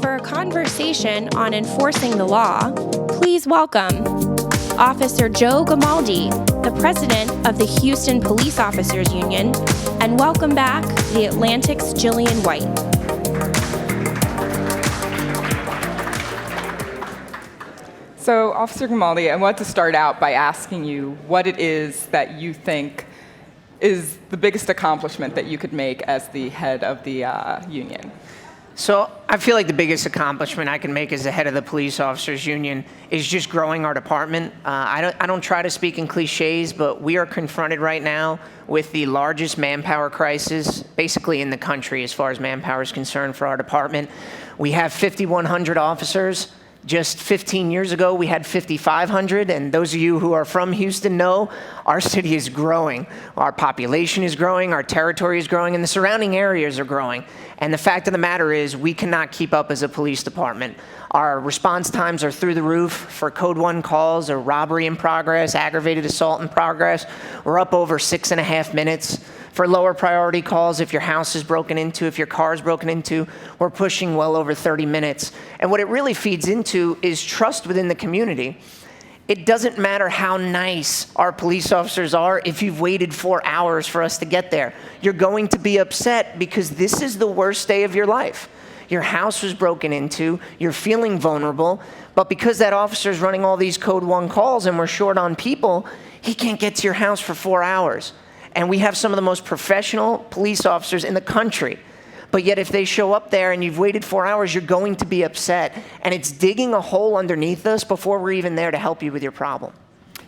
for a conversation on enforcing the law, please welcome Officer Joe Gamaldi, the president of the Houston Police Officers Union, and welcome back the Atlantic's Gillian White. So, Officer Gamaldi, I want to start out by asking you what it is that you think is the biggest accomplishment that you could make as the head of the union. So I feel like the biggest accomplishment I can make as the head of the Police Officers Union is just growing our department. I don't try to speak in cliches, but we are confronted right now with the largest manpower crisis basically in the country as far as manpower is concerned for our department. We have 5,100 officers. Just 15 years ago, we had 5,500, and those of you who are from Houston know our city is growing. Our population is growing, our territory is growing, and the surrounding areas are growing. And the fact of the matter is we cannot keep up as a police department. Our response times are through the roof for Code 1 calls or robbery in progress, aggravated assault in progress. We're up over 6.5 minutes. For lower priority calls, if your house is broken into, if your car is broken into, we're pushing well over 30 minutes. And what it really feeds into is trust within the community. It doesn't matter how nice our police officers are if you've waited 4 hours for us to get there. You're going to be upset because this is the worst day of your life. Your house was broken into, you're feeling vulnerable, but because that officer's running all these Code 1 calls and we're short on people, he can't get to your house for 4 hours. And we have some of the most professional police officers in the country. But yet if they show up there and you've waited 4 hours, you're going to be upset. And it's digging a hole underneath us before we're even there to help you with your problem.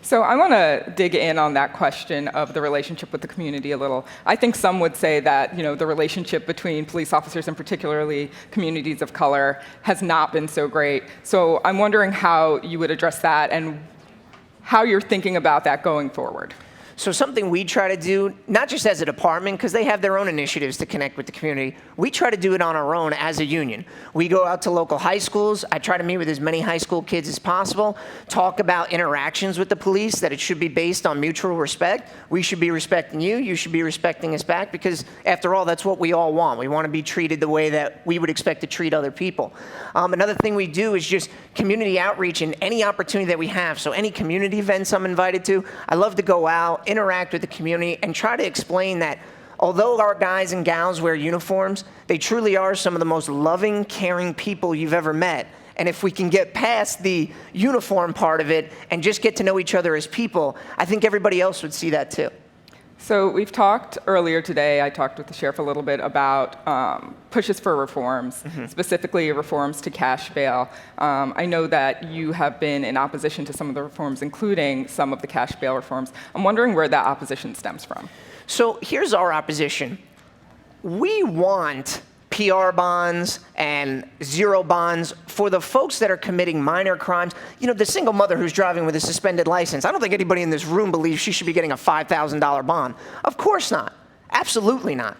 So I want to dig in on that question of the relationship with the community a little. I think some would say that, the relationship between police officers and particularly communities of color has not been so great. So I'm wondering how you would address that and how you're thinking about that going forward. So something we try to do, not just as a department, because they have their own initiatives to connect with the community, we try to do it on our own as a union. We go out to local high schools. I try to meet with as many high school kids as possible, talk about interactions with the police, that it should be based on mutual respect. We should be respecting you. You should be respecting us back, because after all, that's what we all want. We want to be treated the way that we would expect to treat other people. Another thing we do is just community outreach in any opportunity that we have. So any community events I'm invited to, I love to go out, interact with the community, and try to explain that although our guys and gals wear uniforms, they truly are some of the most loving, caring people you've ever met. And if we can get past the uniform part of it and just get to know each other as people, I think everybody else would see that too. So we've talked earlier today, I talked with the sheriff a little bit about pushes for reforms, specifically reforms to cash bail. I know that you have been in opposition to some of the reforms, including some of the cash bail reforms. I'm wondering where that opposition stems from. So here's our opposition. We want PR bonds and zero bonds for the folks that are committing minor crimes. The single mother who's driving with a suspended license, I don't think anybody in this room believes she should be getting a $5,000 bond. Of course not. Absolutely not.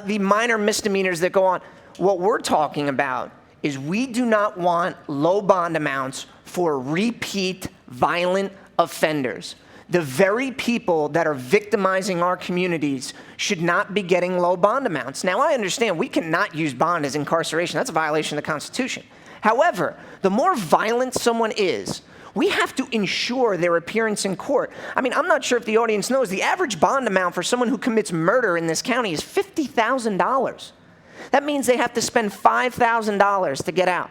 The minor misdemeanors that go on. What we're talking about is we do not want low bond amounts for repeat violent offenders. The very people that are victimizing our communities should not be getting low bond amounts. Now, I understand we cannot use bond as incarceration. That's a violation of the Constitution. However, the more violent someone is, we have to ensure their appearance in court. I'm not sure if the audience knows, the average bond amount for someone who commits murder in this county is $50,000. That means they have to spend $5,000 to get out.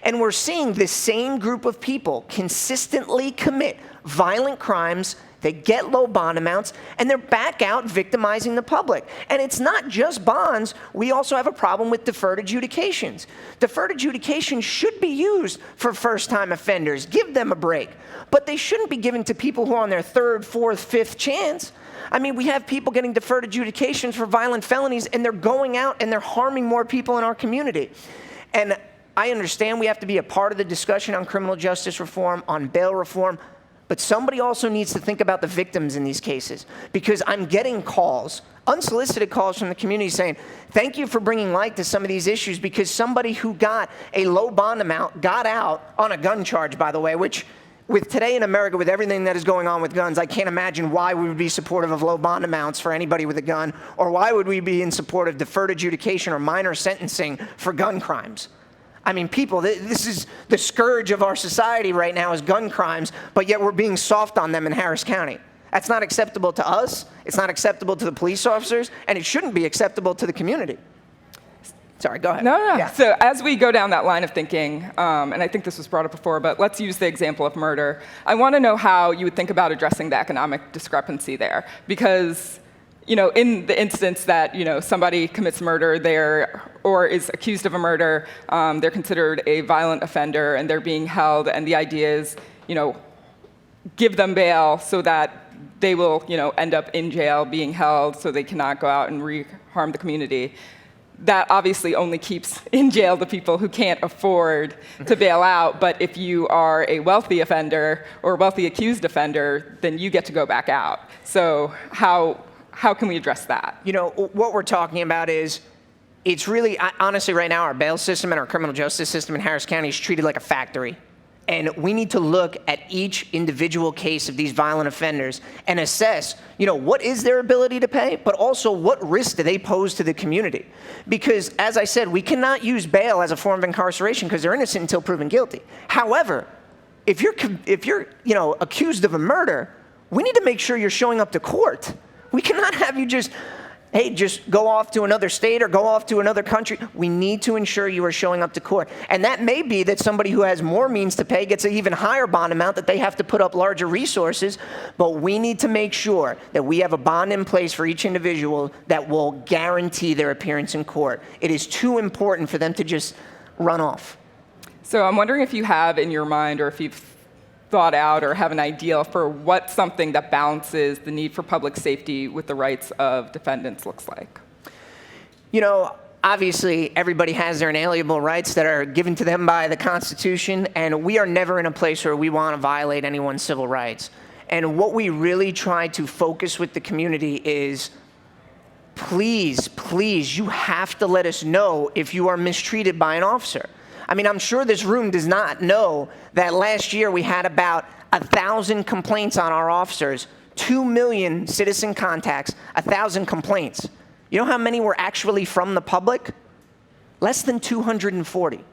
And we're seeing this same group of people consistently commit violent crimes, they get low bond amounts, and they're back out victimizing the public. And it's not just bonds. We also have a problem with deferred adjudications. Deferred adjudications should be used for first-time offenders. Give them a break. But they shouldn't be given to people who are on their third, fourth, fifth chance. We have people getting deferred adjudications for violent felonies, and they're going out and they're harming more people in our community. And I understand we have to be a part of the discussion on criminal justice reform, on bail reform, but somebody also needs to think about the victims in these cases, because I'm getting calls, unsolicited calls from the community saying, thank you for bringing light to some of these issues, because somebody who got a low bond amount got out on a gun charge, by the way, which with today in America, with everything that is going on with guns, I can't imagine why we would be supportive of low bond amounts for anybody with a gun, or why would we be in support of deferred adjudication or minor sentencing for gun crimes. I mean, people, this is the scourge of our society right now is gun crimes, but yet we're being soft on them in Harris County. That's not acceptable to us, it's not acceptable to the police officers, and it shouldn't be acceptable to the community. Sorry, go ahead. No. Yeah. So as we go down that line of thinking, and I think this was brought up before, but let's use the example of murder. I want to know how you would think about addressing the economic discrepancy there. Because, in the instance that, somebody commits murder or is accused of a murder, they're considered a violent offender and they're being held, and the idea is, give them bail so that they will, end up in jail being held so they cannot go out and harm the community. That obviously only keeps in jail the people who can't afford to bail out. But if you are a wealthy offender or wealthy accused offender, then you get to go back out. So how can we address that? What we're talking about is, it's really, honestly, right now, our bail system and our criminal justice system in Harris County is treated like a factory. And we need to look at each individual case of these violent offenders and assess, what is their ability to pay, but also what risk do they pose to the community? Because, as I said, we cannot use bail as a form of incarceration because they're innocent until proven guilty. However, if you're accused of a murder, we need to make sure you're showing up to court. We cannot have you just go off to another state or go off to another country. We need to ensure you are showing up to court. And that may be that somebody who has more means to pay gets an even higher bond amount, that they have to put up larger resources. But we need to make sure that we have a bond in place for each individual that will guarantee their appearance in court. It is too important for them to just run off. So I'm wondering if you have in your mind, or if you've thought out or have an idea for what something that balances the need for public safety with the rights of defendants looks like. Obviously, everybody has their inalienable rights that are given to them by the Constitution, and we are never in a place where we want to violate anyone's civil rights. And what we really try to focus with the community is, please, you have to let us know if you are mistreated by an officer. I mean, I'm sure this room does not know that last year we had about 1,000 complaints on our officers, 2 million citizen contacts, 1,000 complaints. You know how many were actually from the public? Less than 240.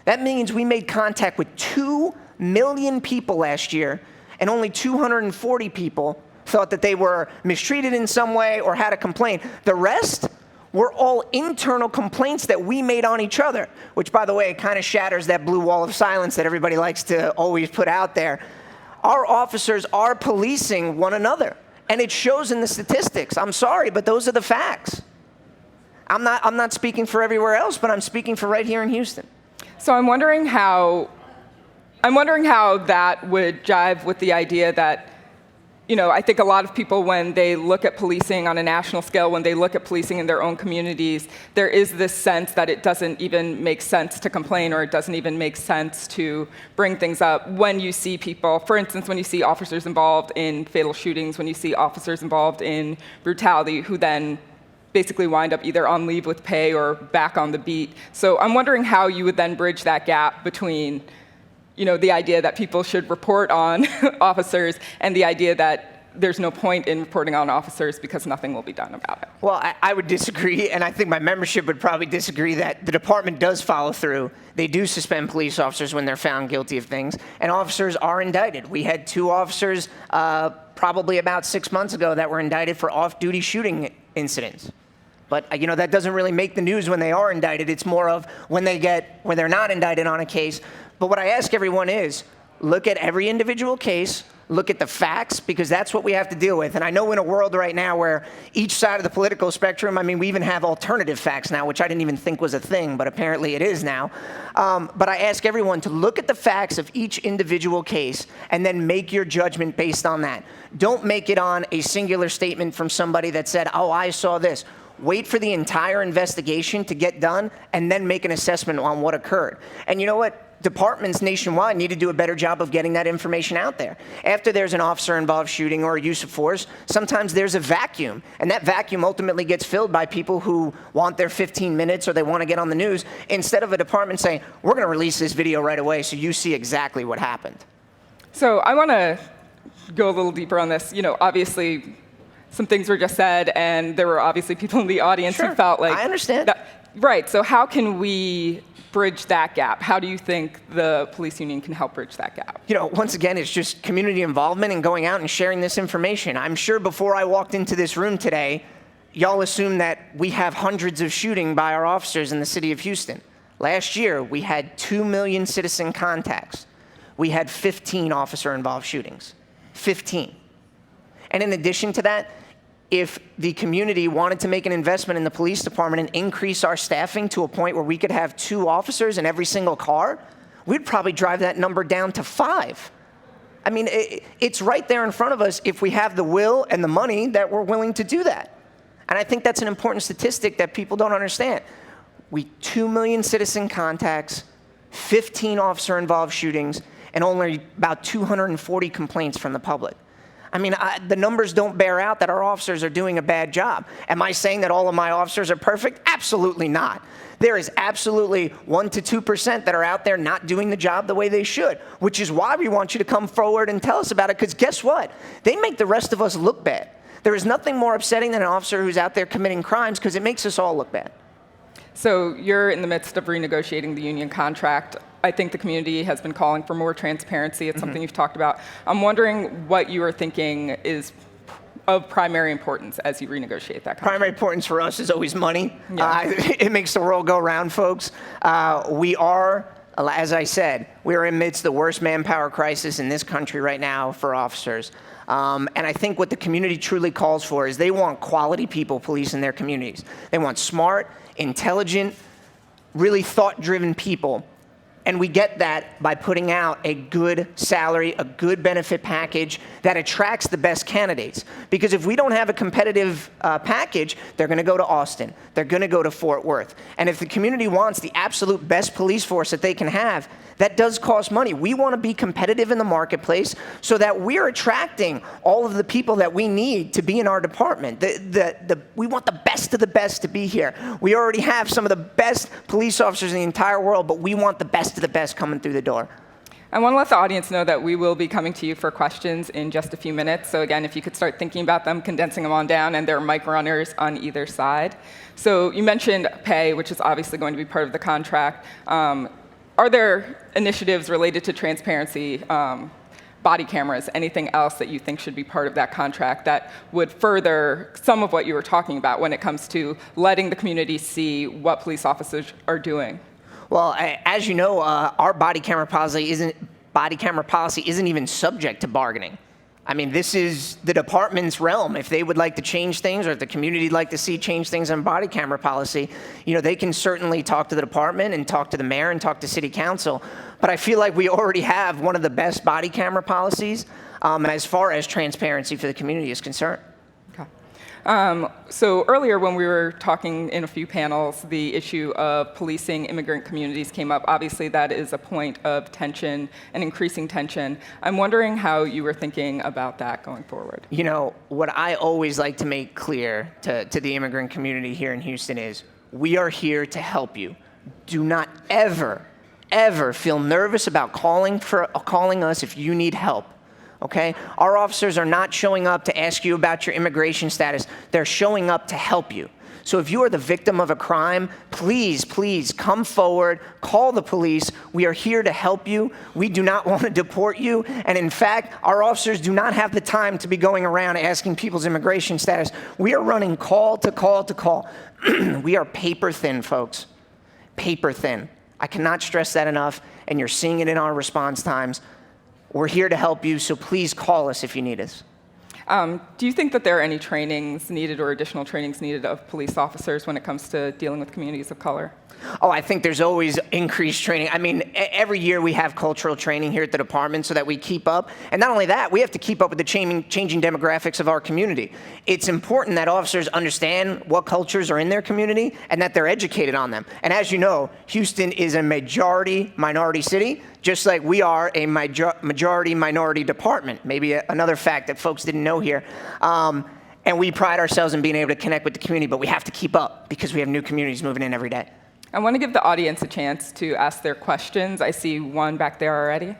That means we made contact with 2 million people last year, and only 240 people thought that they were mistreated in some way or had a complaint. The rest were all internal complaints that we made on each other, which, by the way, kind of shatters that blue wall of silence that everybody likes to always put out there. Our officers are policing one another, and it shows in the statistics. I'm sorry, but those are the facts. I'm not speaking for everywhere else, but I'm speaking for right here in Houston. So I'm wondering how that would jive with the idea that, I think a lot of people, when they look at policing on a national scale, when they look at policing in their own communities, there is this sense that it doesn't even make sense to complain, or it doesn't even make sense to bring things up when you see people, for instance, when you see officers involved in fatal shootings, when you see officers involved in brutality, who then basically wind up either on leave with pay or back on the beat. So I'm wondering how you would then bridge that gap between the idea that people should report on officers and the idea that there's no point in reporting on officers because nothing will be done about it. Well, I would disagree, and I think my membership would probably disagree that the department does follow through. They do suspend police officers when they're found guilty of things, and officers are indicted. We had 2 officers probably about 6 months ago that were indicted for off-duty shooting incidents. But that doesn't really make the news when they are indicted. It's more of when they're not indicted on a case. But what I ask everyone is, look at every individual case, look at the facts, because that's what we have to deal with. And I know in a world right now where each side of the political spectrum, we even have alternative facts now, which I didn't even think was a thing, but apparently it is now. But I ask everyone to look at the facts of each individual case and then make your judgment based on that. Don't make it on a singular statement from somebody that said, oh, I saw this. Wait for the entire investigation to get done and then make an assessment on what occurred. And you know what? Departments nationwide need to do a better job of getting that information out there. After there's an officer-involved shooting or a use of force, sometimes there's a vacuum, and that vacuum ultimately gets filled by people who want their 15 minutes or they want to get on the news, instead of a department saying, we're going to release this video right away so you see exactly what happened. So I want to go a little deeper on this. Obviously, some things were just said, and there were obviously people in the audience who felt like... I understand. Right, so how can we bridge that gap? How do you think the police union can help bridge that gap? Once again, it's just community involvement and going out and sharing this information. I'm sure before I walked into this room today, y'all assume that we have hundreds of shooting by our officers in the city of Houston. Last year, we had 2 million citizen contacts. We had 15 officer-involved shootings. 15. And in addition to that, if the community wanted to make an investment in the police department and increase our staffing to a point where we could have 2 officers in every single car, we'd probably drive that number down to 5. I mean, it's right there in front of us if we have the will and the money that we're willing to do that. And I think that's an important statistic that people don't understand. 2 million citizen contacts, 15 officer-involved shootings, and only about 240 complaints from the public. I mean, the numbers don't bear out that our officers are doing a bad job. Am I saying that all of my officers are perfect? Absolutely not. There is absolutely 1 to 2% that are out there not doing the job the way they should, which is why we want you to come forward and tell us about it, because guess what? They make the rest of us look bad. There is nothing more upsetting than an officer who's out there committing crimes, because it makes us all look bad. So you're in the midst of renegotiating the union contract. I think the community has been calling for more transparency. It's something you've talked about. I'm wondering what you are thinking is of primary importance as you renegotiate that contract. Primary importance for us is always money. Yeah. It makes the world go round, folks. We are, as I said, we're amidst the worst manpower crisis in this country right now for officers. And I think what the community truly calls for is they want quality people policing their communities. They want smart, intelligent, really thought-driven people. And we get that by putting out a good salary, a good benefit package that attracts the best candidates. Because if we don't have a competitive package, they're going to go to Austin. They're going to go to Fort Worth. And if the community wants the absolute best police force that they can have, that does cost money. We want to be competitive in the marketplace so that we're attracting all of the people that we need to be in our department. We want the best of the best to be here. We already have some of the best police officers in the entire world, but we want the best of the best coming through the door. I want to let the audience know that we will be coming to you for questions in just a few minutes. So again, if you could start thinking about them, condensing them on down, and there are mic runners on either side. So you mentioned pay, which is obviously going to be part of the contract. Are there initiatives related to transparency, body cameras, anything else that you think should be part of that contract that would further some of what you were talking about when it comes to letting the community see what police officers are doing? Well, as you know, our body camera policy isn't even subject to bargaining. I mean, this is the department's realm. If they would like to change things, or if the community would like to see change things on body camera policy, they can certainly talk to the department and talk to the mayor and talk to city council. But I feel like we already have one of the best body camera policies as far as transparency for the community is concerned. So earlier when we were talking in a few panels, the issue of policing immigrant communities came up. Obviously, that is a point of tension and increasing tension. I'm wondering how you were thinking about that going forward. What I always like to make clear to the immigrant community here in Houston is we are here to help you. Do not ever feel nervous about calling us if you need help. Okay? Our officers are not showing up to ask you about your immigration status. They're showing up to help you. So if you are the victim of a crime, please come forward, call the police. We are here to help you. We do not want to deport you. And in fact, our officers do not have the time to be going around asking people's immigration status. We are running call to call to call. We are paper thin, folks. Paper thin. I cannot stress that enough, and you're seeing it in our response times. We're here to help you, so please call us if you need us. Do you think that there are any trainings needed or additional trainings needed of police officers when it comes to dealing with communities of color? Oh, I think there's always increased training. I mean, every year we have cultural training here at the department so that we keep up. And not only that, we have to keep up with the changing demographics of our community. It's important that officers understand what cultures are in their community and that they're educated on them. And as you know, Houston is a majority-minority city, just like we are a majority-minority department. Maybe another fact that folks didn't know here. And we pride ourselves in being able to connect with the community, but we have to keep up because we have new communities moving in every day. I want to give the audience a chance to ask their questions. I see one back there already.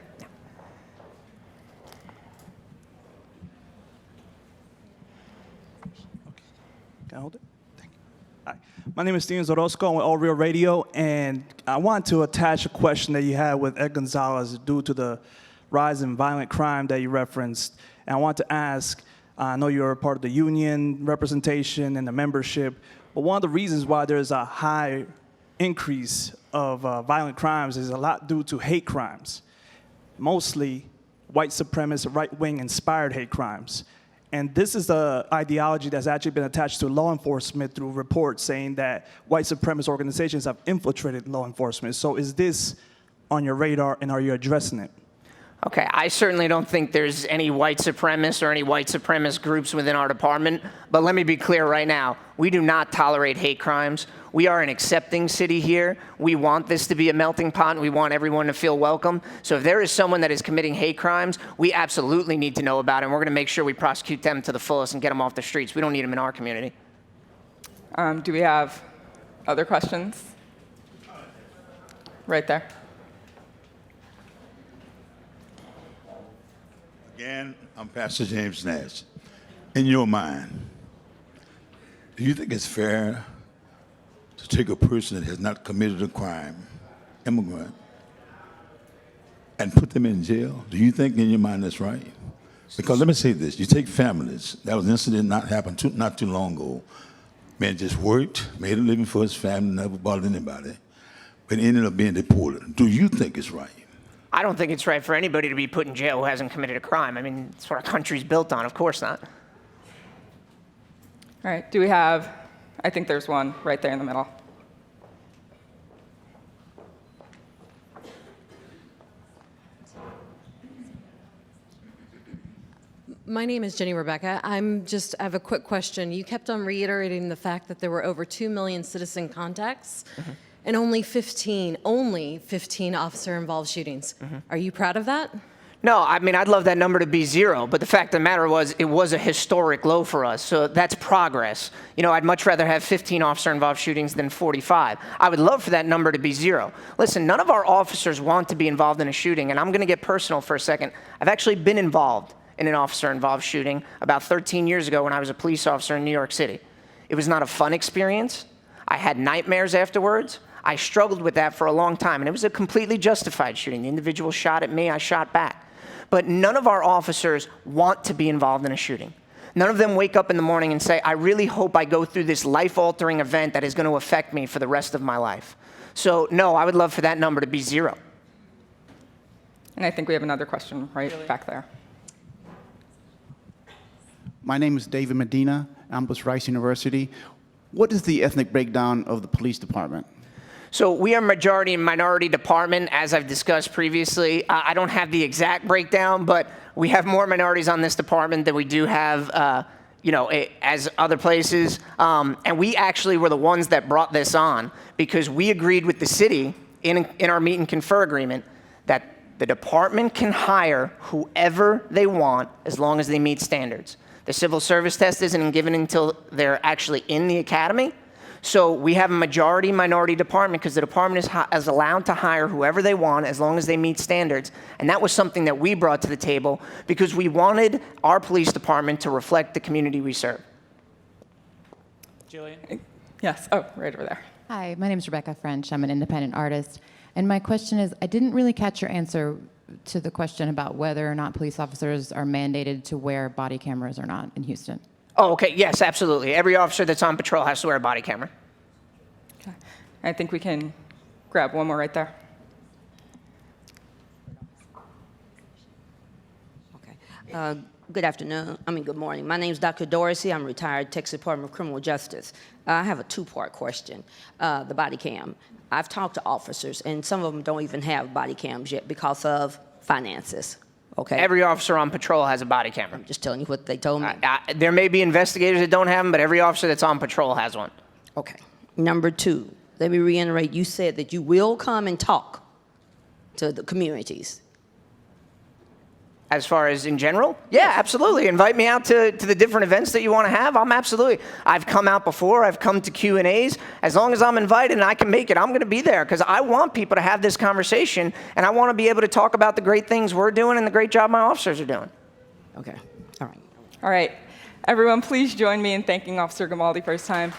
Can I hold it? Thank you. My name is Steven Zorosco. I'm with All Real Radio, and I want to attach a question that you had with Ed Gonzalez due to the rise in violent crime that you referenced. And I want to ask, I know you're a part of the union representation and the membership, but one of the reasons why there's a high increase of violent crimes is a lot due to hate crimes, mostly white supremacist, right-wing inspired hate crimes. And this is the ideology that's actually been attached to law enforcement through reports saying that white supremacist organizations have infiltrated law enforcement. So is this on your radar, and are you addressing it? Okay, I certainly don't think there's any white supremacists or any white supremacist groups within our department, but let me be clear right now. We do not tolerate hate crimes. We are an accepting city here. We want this to be a melting pot, and we want everyone to feel welcome. So if there is someone that is committing hate crimes, we absolutely need to know about it, and we're going to make sure we prosecute them to the fullest and get them off the streets. We don't need them in our community. Do we have other questions? Right there. Again, I'm Pastor James Nash. In your mind, do you think it's fair to take a person that has not committed a crime, immigrant, and put them in jail? Do you think in your mind that's right? Because let me say this, you take families, that was an incident not too long ago. Man just worked, made a living for his family, never bothered anybody, but ended up being deported. Do you think it's right? I don't think it's right for anybody to be put in jail who hasn't committed a crime. I mean, it's what our country's built on. Of course not. All right, do we have, I think there's one right there in the middle. My name is Jenny Rebecca. I have a quick question. You kept on reiterating the fact that there were over 2 million citizen contacts and only 15 officer-involved shootings. Are you proud of that? No, I mean, I'd love that number to be 0, but the fact of the matter was it was a historic low for us, so that's progress. You know, I'd much rather have 15 officer-involved shootings than 45. I would love for that number to be 0. Listen, none of our officers want to be involved in a shooting, and I'm going to get personal for a second. I've actually been involved in an officer-involved shooting about 13 years ago when I was a police officer in New York City. It was not a fun experience. I had nightmares afterwards. I struggled with that for a long time, and it was a completely justified shooting. The individual shot at me, I shot back. But none of our officers want to be involved in a shooting. None of them wake up in the morning and say, I really hope I go through this life-altering event that is going to affect me for the rest of my life. So no, I would love for that number to be 0. And I think we have another question right back there. My name is David Medina. I'm with Rice University. What is the ethnic breakdown of the police department? So we are majority and minority department, as I've discussed previously. I don't have the exact breakdown, but we have more minorities on this department than we do have, as other places. And we actually were the ones that brought this on because we agreed with the city in our meet and confer agreement that the department can hire whoever they want as long as they meet standards. The civil service test isn't given until they're actually in the academy. So we have a majority-minority department because the department is allowed to hire whoever they want as long as they meet standards. And that was something that we brought to the table because we wanted our police department to reflect the community we serve. Gillian? Yes, oh, right over there. Hi, my name is Rebecca French. I'm an independent artist. And my question is, I didn't really catch your answer to the question about whether or not police officers are mandated to wear body cameras or not in Houston. Oh, okay, yes, absolutely. Every officer that's on patrol has to wear a body camera. Okay. I think we can grab one more right there. Okay. Good morning. My name is Dr. Dorsey. I'm retired Texas Department of Criminal Justice. I have a 2-part question, the body cam. I've talked to officers, and some of them don't even have body cams yet because of finances. Okay. Every officer on patrol has a body camera. I'm just telling you what they told me. There may be investigators that don't have them, but every officer that's on patrol has one. Okay. Number 2, let me reiterate, you said that you will come and talk to the communities. As far as in general? Yeah, absolutely. Invite me out to the different events that you want to have. I've come out before. I've come to Q&As. As long as I'm invited and I can make it, I'm going to be there because I want people to have this conversation, and I want to be able to talk about the great things we're doing and the great job my officers are doing. Okay. All right. All right. Everyone, please join me in thanking Officer Gamaldi for his time.